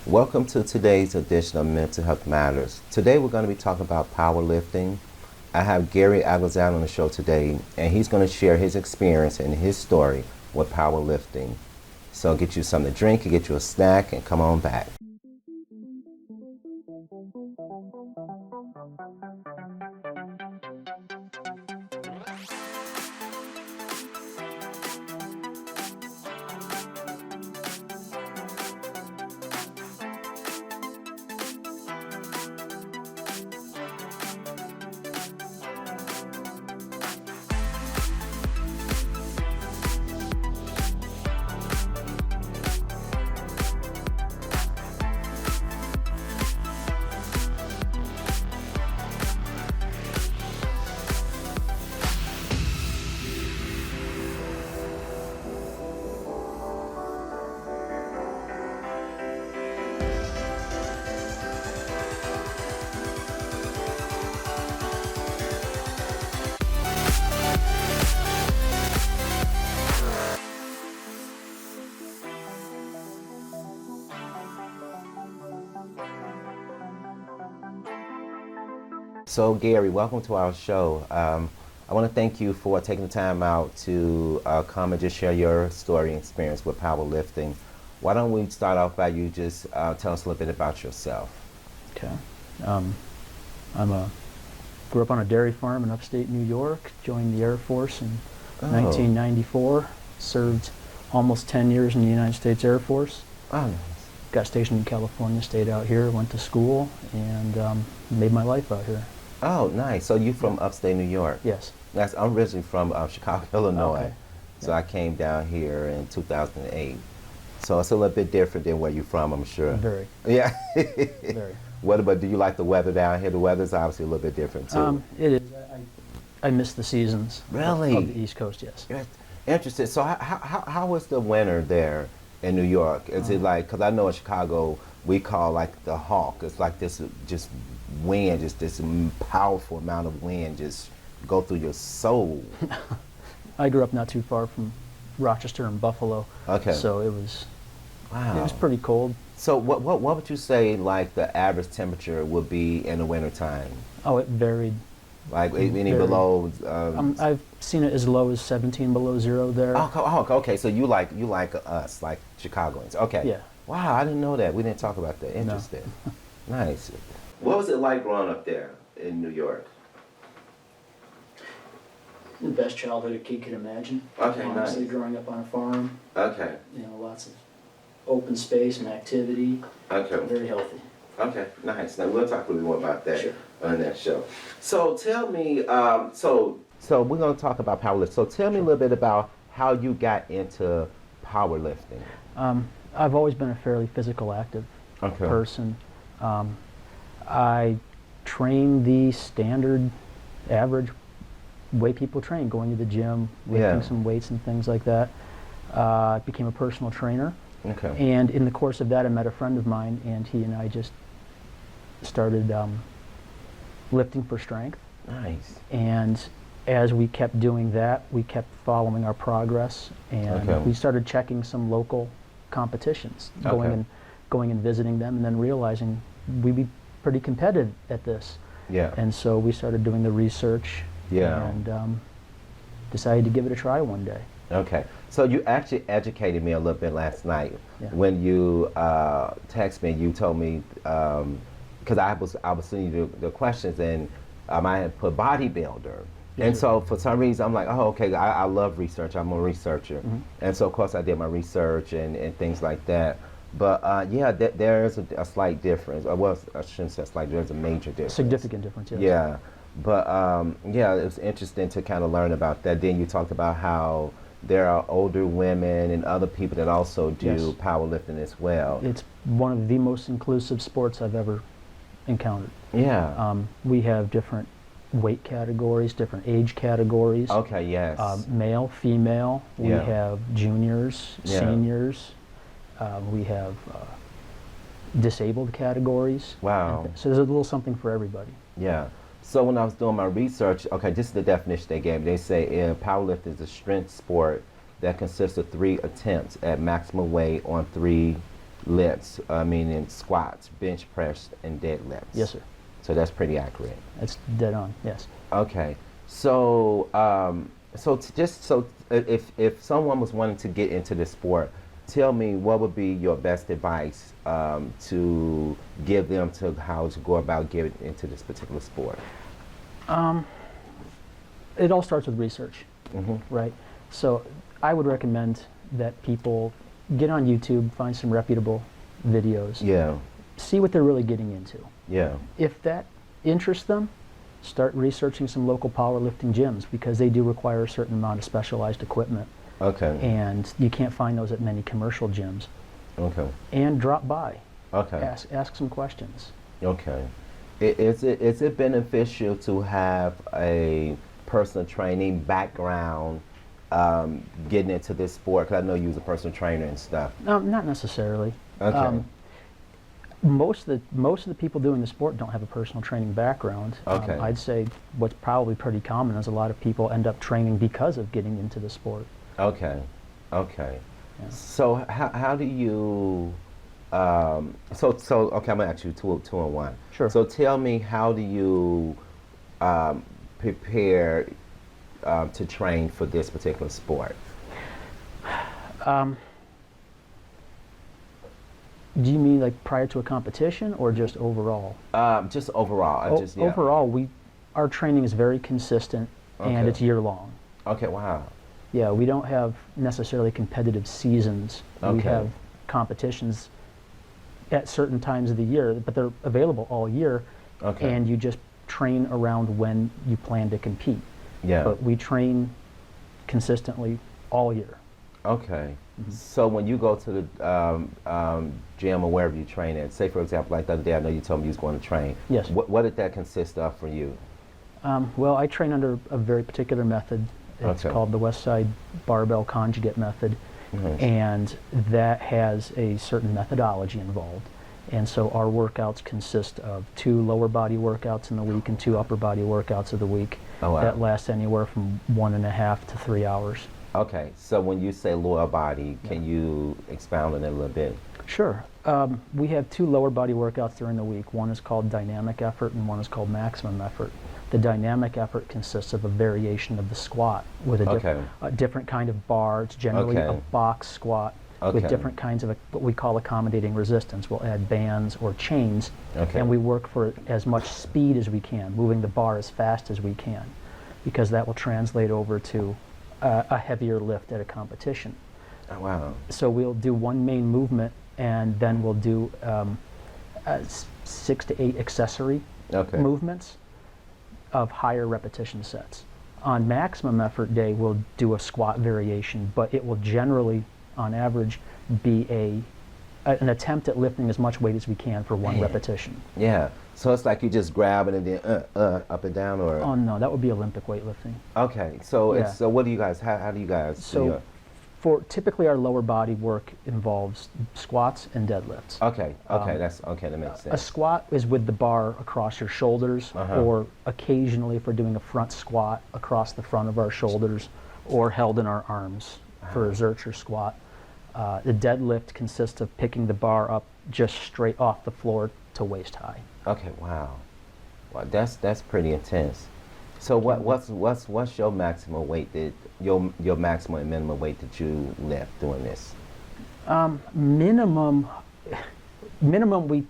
Welcome to today's edition of Mental Health Matters. Today we're going to be talking about powerlifting. I have Gary Alexander on the show today, and he's going to share his experience and his story with powerlifting. So get you something to drink, get you a snack, and come on back. So Gary, welcome to our show. I want to thank you for taking the time out to come and just share your story and experience with powerlifting. Why don't we start off by you just tell us a little bit about yourself? Okay. I'm a grew up on a dairy farm in upstate New York. Joined the Air Force in 1994. Served almost 10 years in the United States Air Force. Oh, nice. Got stationed in California. Stayed out here. Went to school and made my life out here. Oh, nice. So you from upstate New York? Yes. I'm originally from Chicago, Illinois. Okay. So I came down here in 2008. So it's a little bit different than where you're from, I'm sure. Very. Yeah. Very. What about, do you like the weather down here? The weather's obviously a little bit different too. It is. I miss the seasons. Really? Of the East Coast. Yes. Yeah, interesting. So how was the winter there in New York? Is it like, because I know in Chicago we call like the hawk. It's like this just wind, just this powerful amount of wind just go through your soul. I grew up not too far from Rochester and Buffalo. Okay. So it was Wow. pretty cold. So what would you say like the average temperature would be in the winter time? Oh, it varied. Like any Very. below? I've seen it as low as 17 below zero there. Okay. So you like us, like Chicagoans. Okay. Yeah. Wow, I didn't know that. We didn't talk about that. Interesting. Nice. What was it like growing up there in New York? The best childhood a kid could imagine. Okay, Honestly, nice. growing up on a farm, Okay. lots of open space and activity. Okay. Very healthy. Okay. Nice. Now we'll talk a little more about that Sure. on that show. So tell me, so we're going to talk about powerlifting. So tell me a little bit about how you got into powerlifting. I've always been a fairly physical active Okay. person. I trained the standard, average way people train, going to the gym, lifting Yeah. some weights and things like that. I became a personal trainer. Okay. And in the course of that, I met a friend of mine, and he and I just started lifting for strength. Nice. And as we kept doing that, we kept following our progress, and Okay. we started checking some local competitions, Okay. going and visiting them, and then realizing we'd be pretty competitive at this. Yeah. And so we started doing the research, Yeah. and decided to give it a try one day. Okay. So you actually educated me a little bit last night Yeah. when you texted me. You told me because I was sending you the questions and I had put bodybuilder. Yes, And sir. so for some reason I'm like, oh, okay, I love research. I'm a researcher. Mm-hmm. And so of course I did my research and things like that. But yeah, there is a slight difference. Well, I shouldn't say slight. There's a major difference. Significant difference, yes. Yeah, but yeah, it was interesting to kind of learn about that. Then you talked about how there are older women and other people that also do Yes. powerlifting as well. It's one of the most inclusive sports I've ever encountered. Yeah. We have different weight categories, different age categories. Okay. Yes. Male, female. We Yeah. have juniors, Yeah. seniors. We have disabled categories. Wow. So there's a little something for everybody. Yeah. So when I was doing my research, okay, this is the definition they gave me. They say powerlifting is a strength sport that consists of 3 attempts at maximum weight on 3 lifts, meaning squats, bench press, and deadlifts. Yes, sir. So that's pretty accurate. That's dead on. Yes. Okay. So, if someone was wanting to get into this sport, tell me what would be your best advice to give them to how to go about getting into this particular sport. It all starts with research, right? So I would recommend that people get on YouTube, find some reputable videos, Yeah. see what they're really getting into. Yeah. If that interests them, start researching some local powerlifting gyms because they do require a certain amount of specialized equipment, Okay. and you can't find those at many commercial gyms. Okay. And drop by, Okay. ask some questions. Okay. Is it beneficial to have a personal training background getting into this sport? Because I know you was a personal trainer and stuff. Not necessarily. Okay. Most of the people doing the sport don't have a personal training background. Okay. I'd say what's probably pretty common is a lot of people end up training because of getting into the sport. Okay. Okay. Yeah. So how do you okay, I'm gonna ask you two and one. Sure. So tell me, how do you prepare to train for this particular sport? Do you mean like prior to a competition or just overall? Just overall. Yeah. Overall, our training is very consistent and Okay. it's year long. Okay. Wow. Yeah, we don't have necessarily competitive seasons. We Okay. have competitions at certain times of the year, but they're available all year. Okay. And you just train around when you plan to compete. Yeah. But we train consistently all year. Okay. So when you go to the gym or wherever you train at, say for example, like the other day, I know you told me you was going to train. Yes. What did that consist of for you? Well, I train under a very particular method. It's Okay. called the Westside Barbell Conjugate Method, and that has a certain methodology involved. And so our workouts consist of 2 lower body workouts in the week and 2 upper body workouts of the week. Oh, wow. That last anywhere from 1.5 to 3 hours. Okay. So when you say lower body, can you expound on it a little bit? Sure. We have 2 lower body workouts during the week. One is called dynamic effort and one is called maximum effort. The dynamic effort consists of a variation of the squat with a different kind of bar. It's generally a Okay. box squat Okay. with different kinds of what we call accommodating resistance. We'll add bands or chains, Okay. and we work for as much speed as we can, moving the bar as fast as we can, because that will translate over to a heavier lift at a competition. Oh, wow. So we'll do one main movement, and then we'll do 6 to 8 accessory Okay. movements of higher repetition sets. On maximum effort day, we'll do a squat variation, but it will generally, on average, be an attempt at lifting as much weight as we can for one repetition. Yeah. So it's like you just grab it and then up and down, or Oh no, that would be Olympic weightlifting. okay. So Yeah. it's so what do you guys? How do you guys? do So your- for typically our lower body work involves squats and deadlifts. okay. Okay. That's okay. That makes A sense. squat is with the bar across your shoulders, or occasionally if we're doing a front squat across the front of our shoulders, or held in our arms for a Zercher squat. The deadlift consists of picking the bar up just straight off the floor to waist high. Okay. Wow. Wow. That's pretty intense. So what's your maximum weight that your maximum and minimum weight that you lift doing this? Minimum we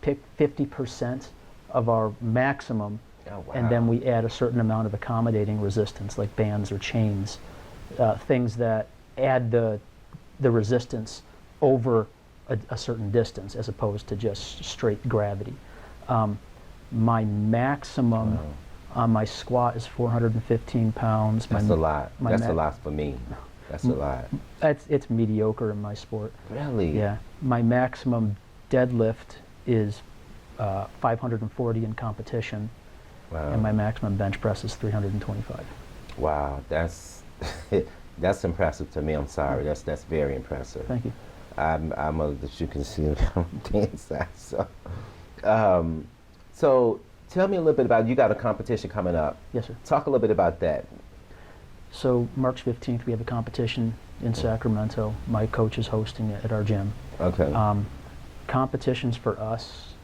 pick 50% of our maximum, Oh, wow. and then we add a certain amount of accommodating resistance like bands or chains, things that add the resistance over a certain distance as opposed to just straight gravity. My maximum on my squat is 415 pounds. That's a lot. my That's a ma- lot for me. That's a lot. It's mediocre in my sport. Really? Yeah. My maximum deadlift is 540 in competition, Wow. and my maximum bench press is 325. Wow. That's that's impressive to me. I'm sorry. That's very impressive. Thank you. I'm as you can see on the inside. So tell me a little bit about, you got a competition coming up. Yes, sir. Talk a little bit about that. So March 15th, we have a competition in Sacramento. My coach is hosting it at our gym. Okay. Competitions for us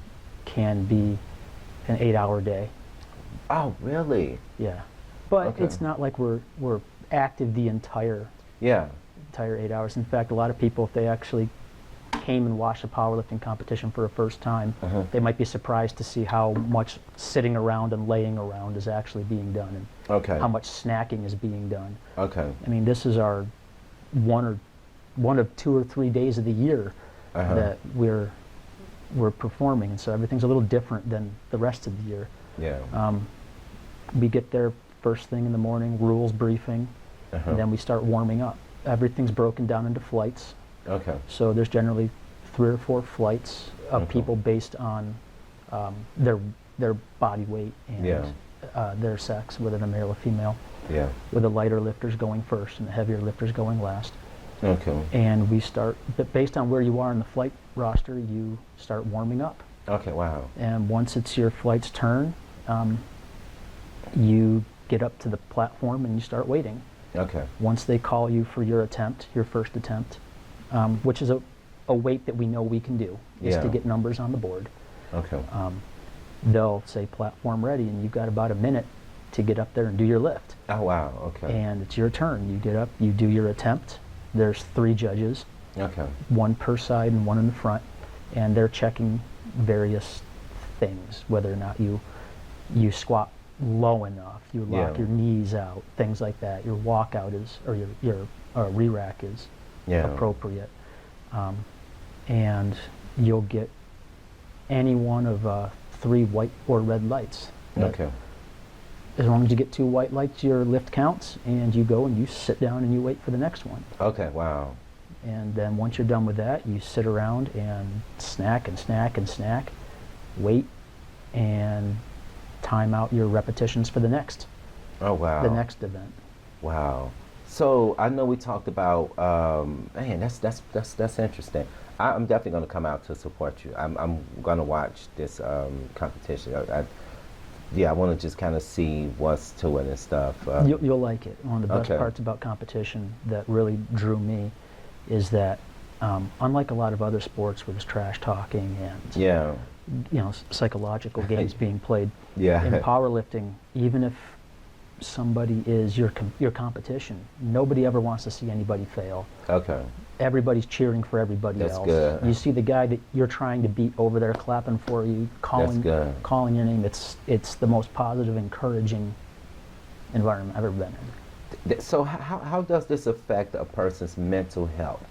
can be an 8-hour day. Oh, really? Yeah, but Okay. it's not like we're active the entire Yeah. 8 hours. In fact, a lot of people, if they actually came and watched a powerlifting competition for the first time, Uh-huh. they might be surprised to see how much sitting around and laying around is actually being done, and Okay. how much snacking is being done. Okay. I mean, this is our one of 2 or 3 days of the year Uh-huh. that we're performing, and so everything's a little different than the rest of the year. Yeah. We get there first thing in the morning, rules briefing, Uh-huh. and then we start warming up. Everything's broken down into flights, Okay. so there's generally 3 or 4 flights of Okay. people based on their body weight and Yeah. their sex, whether they're male or female, Yeah. with the lighter lifters going first and the heavier lifters going last. Okay. And we start, but based on where you are in the flight roster, you start warming up. Okay. Wow. And once it's your flight's turn, you get up to the platform and you start waiting. Okay. Once they call you for your attempt, your first attempt, which is a weight that we know we can do, is Yeah. to get numbers on the board. Okay. They'll say platform ready, and you've got about a minute to get up there and do your lift. Oh, wow. Okay. And it's your turn. You get up, you do your attempt. There's 3 judges, Okay. 1 per side and 1 in the front, and they're checking various things, whether or not you squat low enough, you lock Yeah. your knees out, things like that. Your walkout is, or your re-rack is Yeah. appropriate. And you'll get any one of 3 white or red lights. Okay. As long as you get 2 white lights, your lift counts, and you go and you sit down and you wait for the next one. Okay. Wow. And then once you're done with that, you sit around and snack and snack and snack, wait, and time out your repetitions for the next Oh, wow. event. Wow. So I know we talked about, man, that's interesting. I'm definitely going to come out to support you. I'm going to watch this competition. I want to just kind of see what's to it and stuff. You'll like it. One of the best Okay. parts about competition that really drew me is that, unlike a lot of other sports where there's trash talking and Yeah. psychological games being played, Yeah. in powerlifting, even if somebody is your competition, nobody ever wants to see anybody fail. Okay. Everybody's cheering for everybody That's else. good. You see the guy that you're trying to beat over there clapping for you, calling good. your name. It's the most positive, encouraging environment I've ever been in. So how does this affect a person's mental health?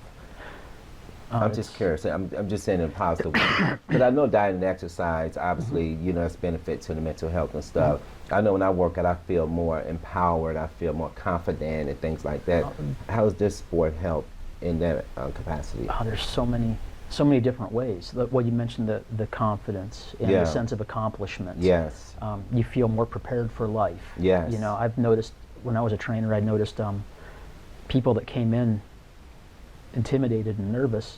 I'm just curious. I'm just saying in a positive way. Because I know diet and exercise, obviously, it's benefit to the mental health and stuff. I know when I work out, I feel more empowered. I feel more confident and things like that. How does this sport help in that capacity? Oh, there's so many different ways. Well, you mentioned the confidence and Yeah. the sense of accomplishment. Yes. You feel more prepared for life. Yes. I've noticed when I was a trainer, I noticed people that came in intimidated and nervous,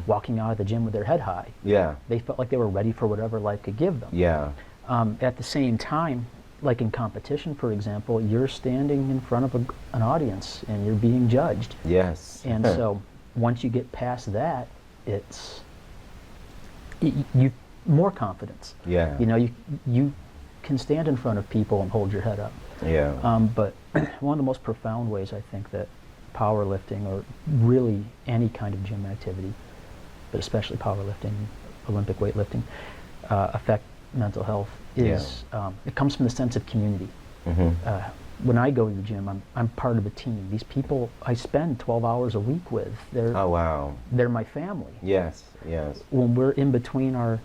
walking out of the gym with their head high. Yeah. They felt like they were ready for whatever life could give them. Yeah. At the same time, like in competition, for example, you're standing in front of an audience and you're being judged. Yes. And so once you get past that, it's you more confidence. Yeah. You can stand in front of people and hold your head up. Yeah. But one of the most profound ways I think that powerlifting, or really any kind of gym activity, but especially powerlifting, Olympic weightlifting, affect mental health is it comes from the sense of community. When I go to the gym, I'm part of a team. These people I spend 12 hours a week with, Oh, wow. they're my family. Yes. Yes. When we're in between our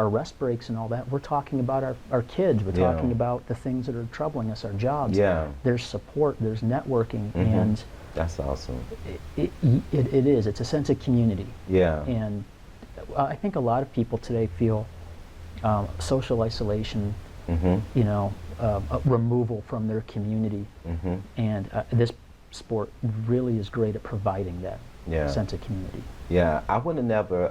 rest breaks and all that, we're talking about our kids. We're Yeah. talking about the things that are troubling us, our jobs. Yeah. There's support, there's networking, and That's awesome. it is. It's a sense of community. Yeah. And I think a lot of people today feel social isolation, removal from their community. And this sport really is great at providing that sense of community. Yeah, I would have never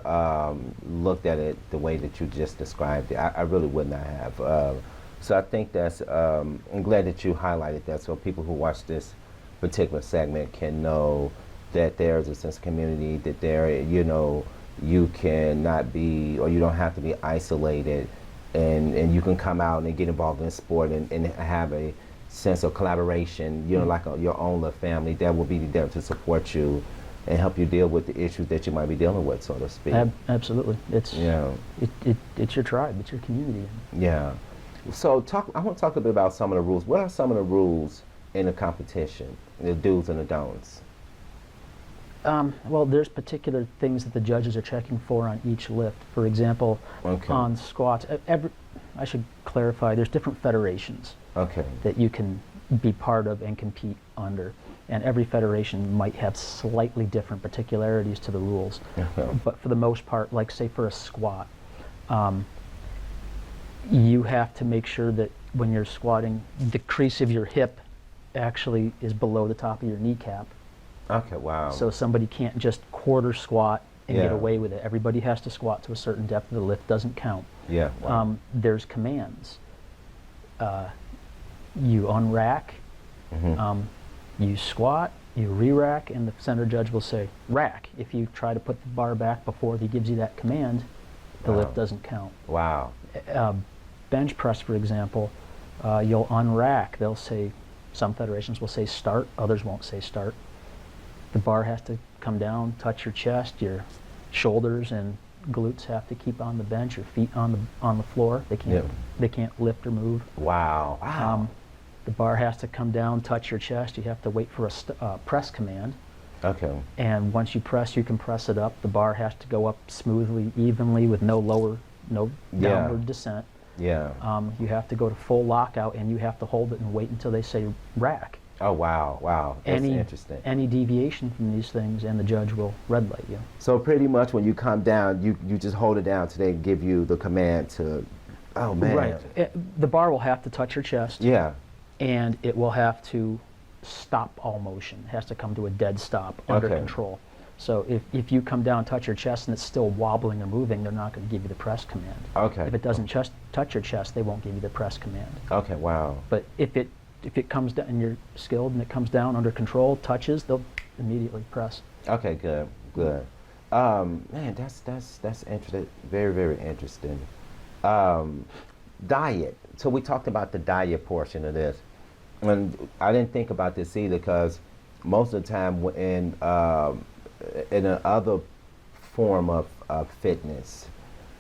looked at it the way that you just described it. I really would not have. So I think that's, I'm glad that you highlighted that so people who watch this particular segment can know that there's a sense of community, that there, you cannot be, or you don't have to be isolated, and you can come out and get involved in sport and have a sense of collaboration, you know, like your own little family that will be there to support you and help you deal with the issues that you might be dealing with, so to speak. Absolutely. It's Yeah. It's your tribe. It's your community. Yeah. So I want to talk a bit about some of the rules. What are some of the rules in a competition, the do's and the don'ts? Well, there's particular things that the judges are checking for on each lift. For example, Okay. on squats, I should clarify, there's different federations Okay. that you can be part of and compete under. And every federation might have slightly different particularities to the rules. Okay. But for the most part, like say for a squat, you have to make sure that when you're squatting, the crease of your hip actually is below the top of your kneecap. Okay, wow. So somebody can't just quarter squat and get Yeah. away with it. Everybody has to squat to a certain depth. The lift doesn't count. Yeah. Wow. There's commands. You unrack, Mhm. you squat, you re-rack, and the center judge will say, rack. If you try to put the bar back before he gives you that command, the Wow. lift doesn't count. Wow. Bench press, for example, you'll unrack. They'll say, some federations will say start, others won't say start. The bar has to come down, touch your chest, your shoulders and glutes have to keep on the bench, your feet on the floor. They can't Yeah. they can't lift or move. Wow. Wow. The bar has to come down, touch your chest. You have to wait for a press command. Okay. And once you press, you can press it up. The bar has to go up smoothly, evenly, with no Yeah. downward descent. Yeah. You have to go to full lockout, and you have to hold it and wait until they say rack. Oh, wow. Wow. That's interesting. Any deviation from these things, and the judge will red light you. So pretty much when you come down, you just hold it down till they give you the command to, oh man. Right. The bar will have to touch your chest, Yeah. and it will have to stop all motion. It has to come to a dead stop under Okay. control. So if you come down and touch your chest and it's still wobbling or moving, they're not going to give you the press command. Okay. If it doesn't touch your chest, they won't give you the press command. Okay, wow. But if it comes down and you're skilled and it comes down under control, touches, they'll immediately press. Okay, good, good. Man, that's interesting. Very, very interesting. Diet. So we talked about the diet portion of this, and I didn't think about this either because most of the time in another form of fitness,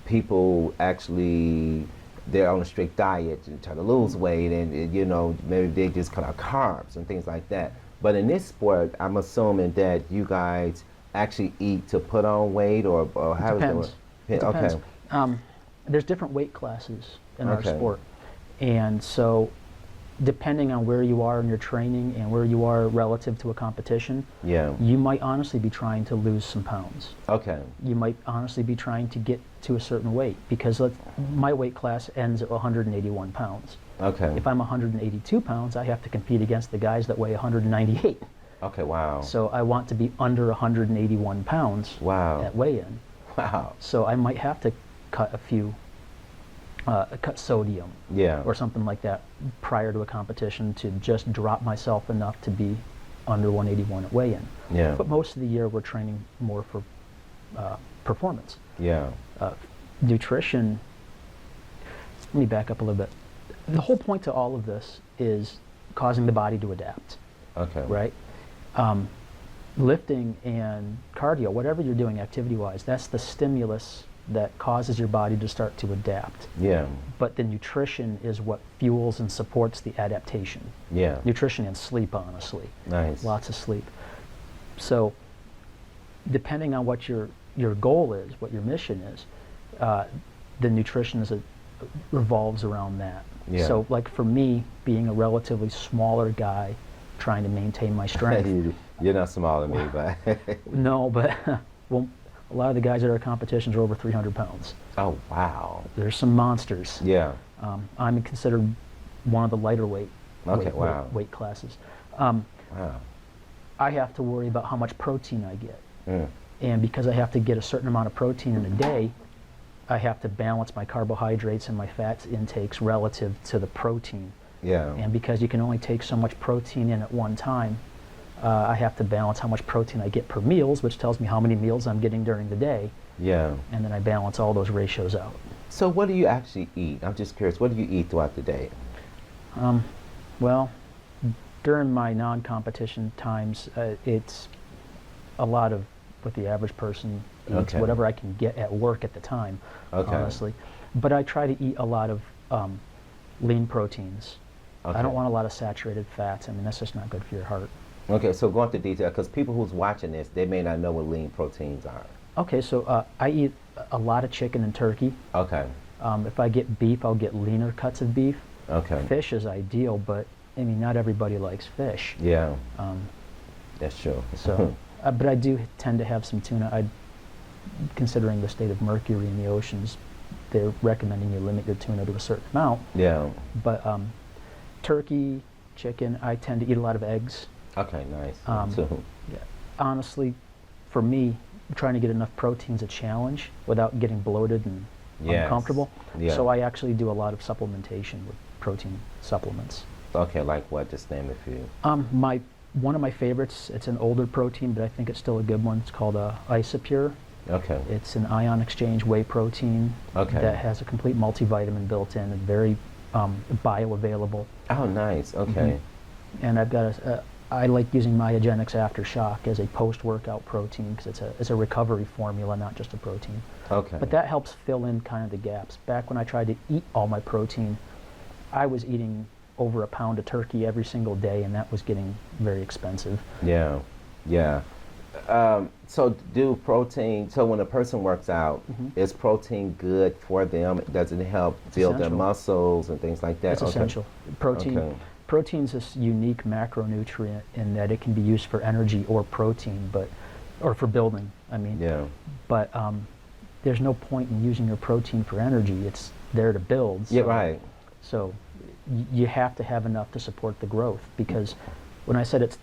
people actually they're on a strict diet and try to lose weight, and you know maybe they just cut out carbs and things like that. But in this sport, I'm assuming that you guys actually eat to put on weight, or how Depends. is it? It depends. Okay. There's different weight classes in our Okay. sport, and so depending on where you are in your training and where you are relative to a competition, Yeah. you might honestly be trying to lose some pounds. Okay. You might honestly be trying to get to a certain weight because my weight class ends at 181 pounds. Okay. If I'm 182 pounds, I have to compete against the guys that weigh 198. Okay. Wow. So I want to be under 181 pounds Wow. at weigh-in. Wow. So I might have to cut cut sodium Yeah. or something like that prior to a competition to just drop myself enough to be under 181 at weigh-in. Yeah. But most of the year we're training more for performance. Yeah. Nutrition, let me back up a little bit. The whole point to all of this is causing the body to adapt, Okay. right? Lifting and cardio, whatever you're doing activity-wise, that's the stimulus that causes your body to start to adapt. Yeah. But the nutrition is what fuels and supports the adaptation. Yeah. Nutrition and sleep, honestly. Nice. Lots of sleep. So depending on what your goal is, what your mission is, the nutrition revolves around that. Yeah. So like for me, being a relatively smaller guy, trying to maintain my strength. You're not smaller than me, but No, but well, a lot of the guys at our competitions are over 300 pounds. oh wow. There's some monsters. Yeah. I'm considered one of the lighter Okay. Wow. weight classes. Wow. I have to worry about how much protein I get. Mm. And because I have to get a certain amount of protein in a day, I have to balance my carbohydrates and my fats intakes relative to the protein. Yeah. And because you can only take so much protein in at one time, I have to balance how much protein I get per meals, which tells me how many meals I'm getting during the day. Yeah. and then I balance all those ratios out. So what do you actually eat? I'm just curious. What do you eat throughout the day? Well, during my non-competition times, it's a lot of what the average person eats, Okay. whatever I can get at work at the time, Okay. honestly. But I try to eat a lot of lean proteins. I Okay. don't want a lot of saturated fats. I mean, that's just not good for your heart. Okay, so go into detail because people who's watching this, they may not know what lean proteins are. Okay, so I eat a lot of chicken and turkey. Okay. If I get beef, I'll get leaner cuts of beef. Okay. Fish is ideal, but I mean, not everybody likes fish. Yeah, Um, that's true. so, but I do tend to have some tuna. Considering the state of mercury in the oceans, they're recommending you limit your tuna to a certain amount. Yeah. But turkey, chicken, I tend to eat a lot of eggs. Okay, nice. Um, Honestly, for me, trying to get enough protein's a challenge without getting bloated and Yes. uncomfortable. Yeah. So I actually do a lot of supplementation with protein supplements. Okay, like what? Just name a few. One of my favorites, it's an older protein, but I think it's still a good one. It's called Isopure. Okay. It's an ion exchange whey protein Okay. that has a complete multivitamin built in and very bioavailable. Oh, nice. Okay. And I've got I like using Myogenics Aftershock as a post-workout protein because it's a recovery formula, not just a protein. Okay. But that helps fill in kind of the gaps. Back when I tried to eat all my protein, I was eating over a pound of turkey every single day, and that was getting very expensive. Yeah. Yeah. So do protein, so when a person works out, is protein good for them? Does it help build their essential. muscles and things like that? It's essential. Okay. Protein's this unique macronutrient in that it can be used for energy or protein, or for building. I mean, Yeah. but there's no point in using your protein for energy. It's there to build. Yeah, right. So you have to have enough to support the growth, because when I said it's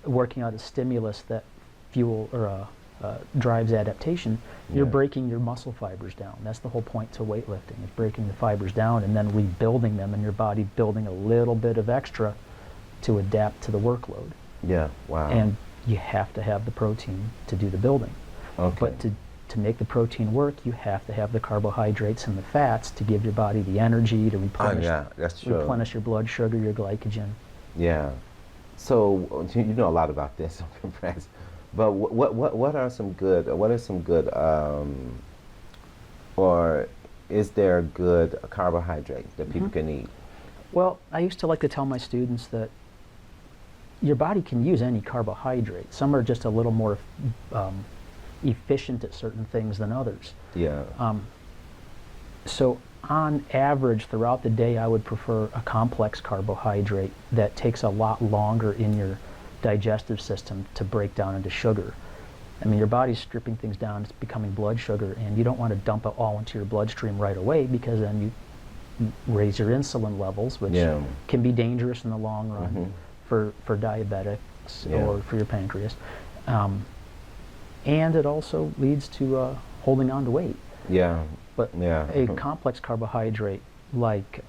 working out a stimulus that fuel or drives adaptation, you're Yeah. breaking your muscle fibers down. That's the whole point to weightlifting, is breaking the fibers down and then rebuilding them, and your body building a little bit of extra to adapt to the workload. Yeah. Wow. And you have to have the protein to do the building. Okay. But to make the protein work, you have to have the carbohydrates and the fats to give your body the energy to replenish, yeah, that's true. replenish your blood sugar, your glycogen. Yeah. So you know a lot about this, I'm impressed. But what are some good? Or is there a good carbohydrate that people can eat? Well, I used to like to tell my students that your body can use any carbohydrate. Some are just a little more efficient at certain things than others. Yeah. So on average, throughout the day, I would prefer a complex carbohydrate that takes a lot longer in your digestive system to break down into sugar. I mean, your body's stripping things down, it's becoming blood sugar, and you don't want to dump it all into your bloodstream right away, because then you raise your insulin levels, which Yeah. can be dangerous in the long run Mhm. for diabetics Yeah. or for your pancreas. And it also leads to holding on to weight. Yeah. But Yeah. a complex carbohydrate like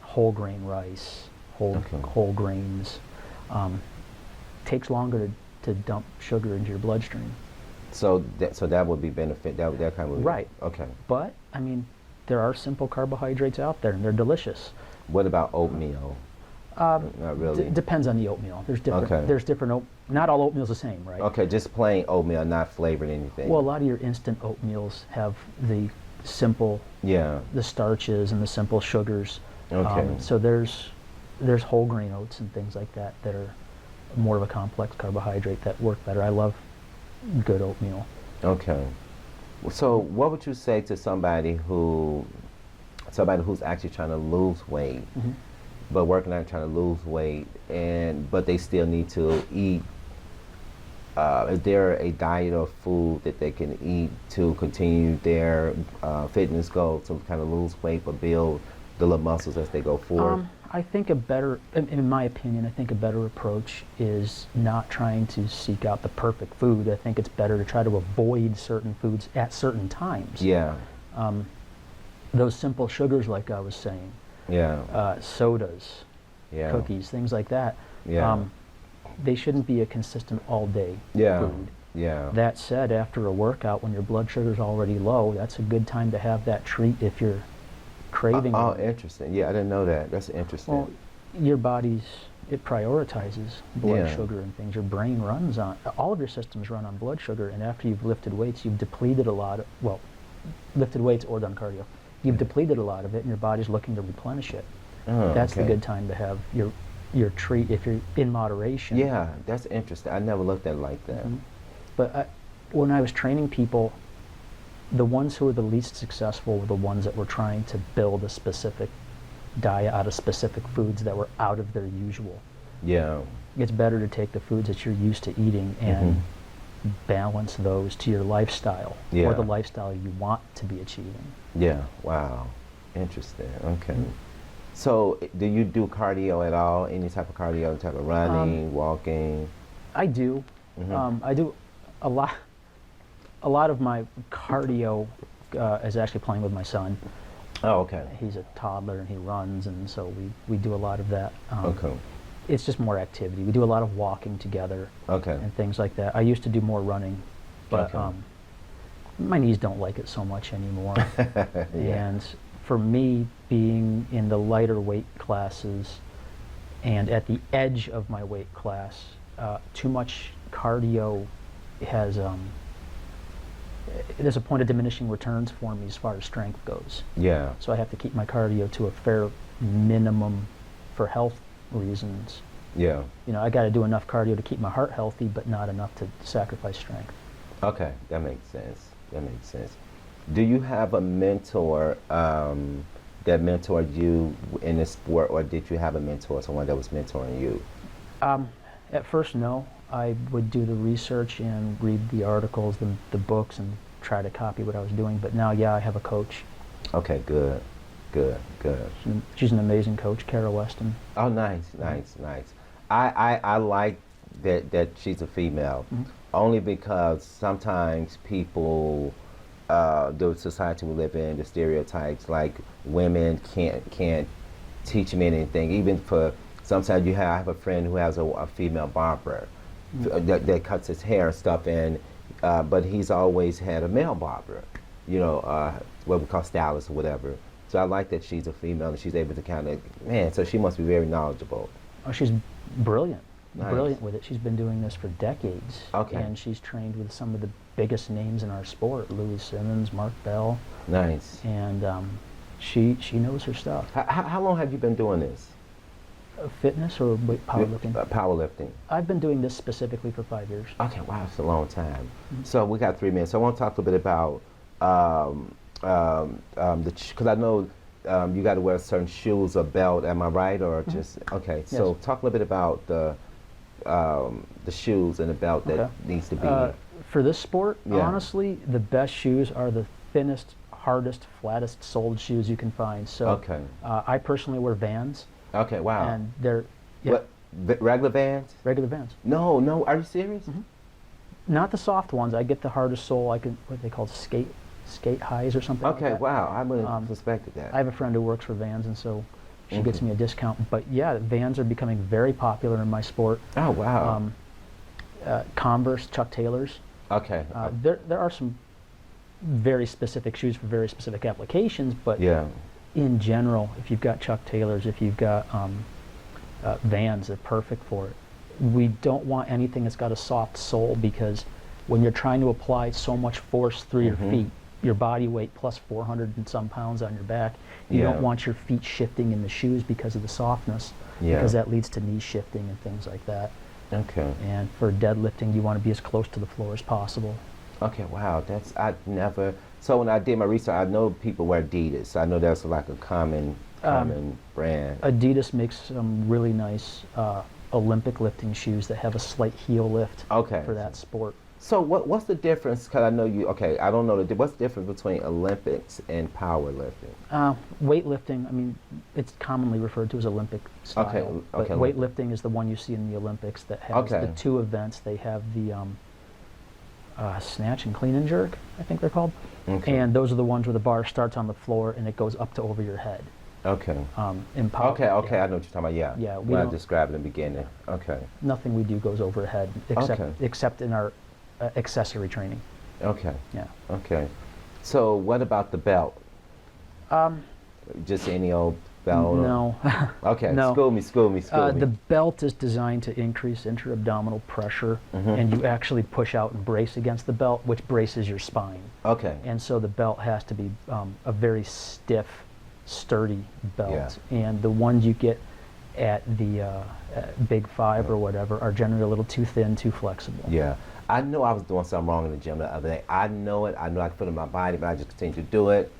whole grain rice, whole grains, takes longer to dump sugar into your bloodstream. So that would be benefit. That kind of would be, Right. Okay. But I mean, there are simple carbohydrates out there, and they're delicious. What about oatmeal? Not really. Depends on the oatmeal. There's different. Okay. There's different. Not all oatmeal's the same, right? Okay, just plain oatmeal, not flavored anything. Well, a lot of your instant oatmeals have the yeah. starches and the simple sugars. Okay. So there's whole grain oats and things like that that are more of a complex carbohydrate that work better. I love good oatmeal. Okay. So what would you say to somebody who's actually trying to lose weight, but working out trying to lose weight, but they still need to eat? Is there a diet or food that they can eat to continue their fitness goals, to kind of lose weight but build the little muscles as they go forward? I think in my opinion, I think a better approach is not trying to seek out the perfect food. I think it's better to try to avoid certain foods at certain times. Yeah. Those simple sugars, like I was saying, Yeah. sodas, Yeah. cookies, things like that. Yeah. They shouldn't be a consistent all-day Yeah. food. Yeah. That said, after a workout, when your blood sugar is already low, that's a good time to have that treat if you're craving Oh, it. interesting. Yeah, I didn't know that. That's interesting. Well, your body's, it prioritizes blood Yeah. sugar and things. Your brain runs on, all of your systems run on blood sugar, and after you've lifted weights, you've depleted a lot of, well, lifted weights or done cardio. You've depleted a lot of it, and your body's looking to replenish it. Oh, That's the okay. good time to have your treat if you're in moderation. Yeah, that's interesting. I never looked at it like that. Mhm. But when I was training people, the ones who were the least successful were the ones that were trying to build a specific diet out of specific foods that were out of their usual. Yeah. It's better to take the foods that you're used to eating and balance those to your lifestyle Yeah. or the lifestyle you want to be achieving. Yeah. Wow. Interesting. Okay. So, do you do cardio at all? Any type of cardio? Any type of running, walking? I do. I do a lot. A lot of my cardio is actually playing with my son. Oh, okay. He's a toddler and he runs, and so we do a lot of that. Okay. It's just more activity. We do a lot of walking together Okay. and things like that. I used to do more running, but Okay. my knees don't like it so much anymore. Yeah. And for me, being in the lighter weight classes and at the edge of my weight class, too much cardio has there's a point of diminishing returns for me as far as strength goes. Yeah. So I have to keep my cardio to a fair minimum for health reasons. Yeah. You know, I got to do enough cardio to keep my heart healthy, but not enough to sacrifice strength. Okay, that makes sense. That makes sense. Do you have a mentor that mentored you in the sport, or did you have a mentor, someone that was mentoring you? At first, no. I would do the research and read the articles, the books, and try to copy what I was doing. But now, yeah, I have a coach. Okay, good, good, good. She's an amazing coach, Kara Weston. Oh, nice, nice, nice. I like that she's a female, only because sometimes people, the society we live in, the stereotypes, like women can't teach men anything. Even for sometimes I have a friend who has a female barber that cuts his hair and stuff, and but he's always had a male barber, you know, what we call stylist or whatever. So I like that she's a female and she's able to kind of, man, so she must be very knowledgeable. Oh, she's brilliant. Nice. Brilliant with it. She's been doing this for decades. Okay. And she's trained with some of the biggest names in our sport, Louis Simmons, Mark Bell, Nice. and she knows her stuff. How long have you been doing this? Fitness or powerlifting? Powerlifting. I've been doing this specifically for 5 years. Okay, wow, it's a long time. So we got 3 minutes. So I want to talk a bit about because I know you got to wear certain shoes or belt. Am I right, or just okay? So Yes. talk a little bit about the shoes and the belt that Okay. needs to be. For this sport, Yeah. honestly, the best shoes are the thinnest, hardest, flattest soled shoes you can find. So Okay. I personally wear Vans, Okay, wow. and they're What, regular Vans? regular Vans. No, no. Are you serious? Not the soft ones. I get the hardest sole. I can what they call skate highs or something. Okay, like that. wow. I wouldn't have Um, suspected that. I have a friend who works for Vans, and so she gets me a discount. But yeah, Vans are becoming very popular in my sport. Oh, wow. Converse, Chuck Taylors. Okay. There are some very specific shoes for very specific applications, but Yeah. in general, if you've got Chuck Taylors, if you've got Vans, they're perfect for it. We don't want anything that's got a soft sole, because when you're trying to apply so much force through your feet, your body weight plus 400 and some pounds on your back, you Yeah. don't want your feet shifting in the shoes because of the softness, Yeah. because that leads to knee shifting and things like that. Okay. And for deadlifting, you want to be as close to the floor as possible. Okay, wow. I never. So when I did my research, I know people wear Adidas. I know that's like a common brand. Adidas makes some really nice Olympic lifting shoes that have a slight heel lift Okay. for that sport. So what's the difference? Because I know you. Okay, I don't know what's the difference between Olympics and powerlifting. Weightlifting, I mean, it's commonly referred to as Olympic style. Okay, But okay. weightlifting is the one you see in the Olympics that has Okay. the two events. They have the snatch and clean and jerk, I think they're called. Okay. And those are the ones where the bar starts on the floor and it goes up to over your head. Okay. In power, Okay. Okay. yeah, I know what you're talking about. Yeah. Yeah, we When I don't- described in the beginning. Okay. nothing we do goes overhead except Okay. except in our accessory training. Okay. Yeah. Okay. So what about the belt? Just any old belt? No. Okay. No. School me. The belt is designed to increase intra-abdominal pressure, Mhm. and you actually push out and brace against the belt, which braces your spine. Okay. And so the belt has to be a very stiff, sturdy belt. And the ones you get at the Big Five or whatever are generally a little too thin, too flexible. Yeah. I know I was doing something wrong in the gym the other day. I know it. I know I could feel it in my body, but I just continued to do it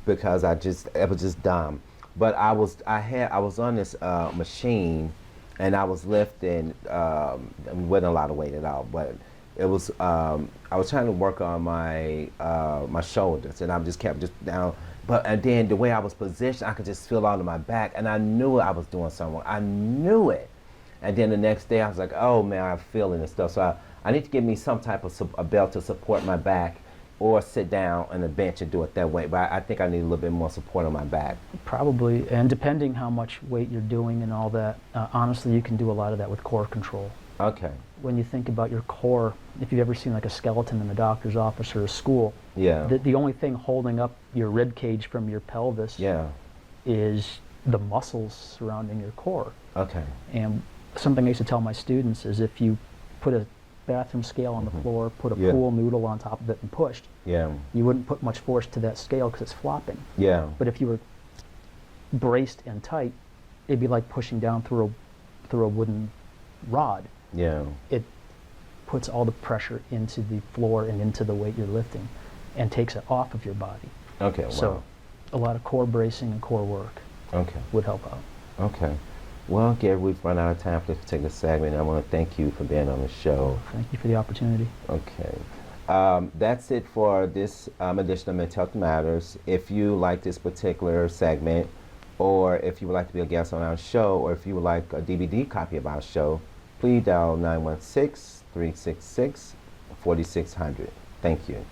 because it was just dumb. But I was on this machine, and I was lifting. It wasn't a lot of weight at all, but it was. I was trying to work on my my shoulders, and I just kept just down. And then the way I was positioned, I could just feel all in my back, and I knew I was doing something wrong. I knew it. And then the next day, I was like, oh man, I'm feeling this stuff. So I need to give me some type of a belt to support my back, or sit down on the bench and do it that way. But I think I need a little bit more support on my back. Probably, and depending how much weight you're doing and all that, honestly, you can do a lot of that with core control. Okay. When you think about your core, if you've ever seen like a skeleton in a doctor's office or a school, Yeah. the only thing holding up your rib cage from your pelvis Yeah. is the muscles surrounding your core. Okay. And something I used to tell my students is if you put a bathroom scale on the floor, put a Yeah. pool noodle on top of it and pushed, Yeah. you wouldn't put much force to that scale because it's flopping. Yeah. But if you were braced and tight, it'd be like pushing down through a wooden rod. Yeah. It puts all the pressure into the floor and into the weight you're lifting and takes it off of your body. Okay. Wow. So a lot of core bracing and core work Okay. would help out. Okay. Well, Gary, we've run out of time for this particular segment. I want to thank you for being on the show. Thank you for the opportunity. Okay. That's it for this edition of Mental Health Matters. If you like this particular segment, or if you would like to be a guest on our show, or if you would like a DVD copy of our show, please dial 916-366-4600. Thank you.